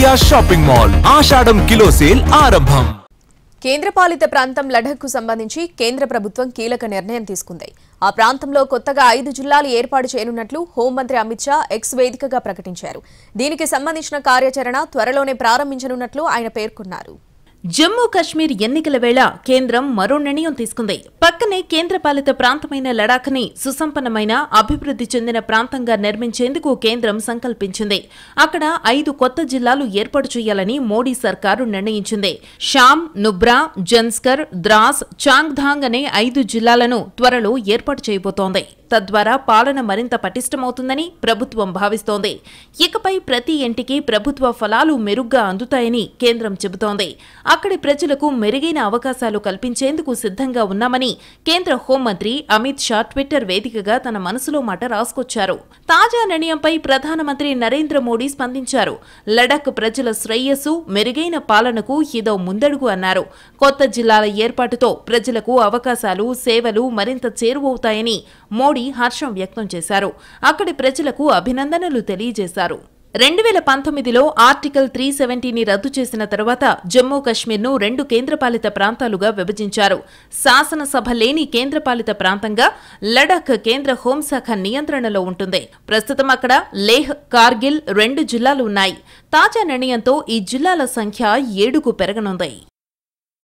India shopping mall ఆషాఢం kilo sale ఆరంభం. కేంద్రపాలిత ప్రాంతం లడఖ్కు సంబంధించి కేంద్ర ప్రభుత్వం కీలక నిర్ణయం తీసుకుంది. ఆ ప్రాంతంలో కొత్తగా 5 జిల్లాలు ఏర్పాటు చేయనున్నట్లు హోంమంత్రి అమిత్ షా ఎక్స్ వేదికగా ప్రకటించారు. దీనికి సంబంధించిన కార్యాచరణ త్వరలోనే ప్రారంభించనున్నట్లు ఆయన పేర్కొన్నారు. జమ్మూ కశ్మీర్ ఎన్నికల వేళ కేంద్రం మరో నిర్ణయం తీసుకుంది. పక్కనే కేంద్రపాలిత ప్రాంతమైన లడాఖ్ని సుసంపన్నమైన అభివృద్ధి చెందిన ప్రాంతంగా నిర్మించేందుకు కేంద్రం సంకల్పించింది. అక్కడ 5 కొత్త జిల్లాలు ఏర్పాటు చేయాలని మోడీ సర్కారు నిర్ణయించింది. షామ్, నుబ్రా, జన్స్కర్, ద్రాస్, చాంగ్ధాంగ్ అనే 5 జిల్లాలను త్వరలో ఏర్పాటు చేయబోతోంది. తద్వారా పాలన మరింత పటిష్టమవుతుందని ప్రభుత్వం భావిస్తోంది. ఇకపై ప్రతి ఇంటికి ప్రభుత్వ ఫలాలు మెరుగ్గా అందుతాయని కేంద్రం చెబుతోంది. అక్కడి ప్రజలకు మెరుగైన అవకాశాలు కల్పించేందుకు సిద్ధంగా ఉన్నామని కేంద్ర హోంమంత్రి అమిత్ షా ట్విట్టర్ వేదికగా తన మనసులో మాట రాసుకొచ్చారు. తాజా నిర్ణయంపై ప్రధానమంత్రి నరేంద్ర మోడీ స్పందించారు. లడాఖ్ ప్రజల శ్రేయస్సు, మెరుగైన పాలనకు ఇదో ముందడుగు అన్నారు. కొత్త జిల్లాల ఏర్పాటుతో ప్రజలకు అవకాశాలు, సేవలు మరింత చేరువవుతాయని మోడీ హర్షం వ్యక్తం చేశారు. అక్కడి ప్రజలకు అభినందనలు తెలియజేశారు. 2019లో ఆర్టికల్ 370ని రద్దు చేసిన తర్వాత జమ్మూ కశ్మీర్ను 2 కేంద్రపాలిత ప్రాంతాలుగా విభజించారు. శాసనసభ లేని కేంద్రపాలిత ప్రాంతంగా లడాఖ్ కేంద్ర హోంశాఖ నియంత్రణలో ఉంటుంది. ప్రస్తుతం అక్కడ లేహ్, కార్గిల్ 2 జిల్లాలు ఉన్నాయి. తాజా నిర్ణయంతో ఈ జిల్లాల సంఖ్య 7కు పెరగనుంది.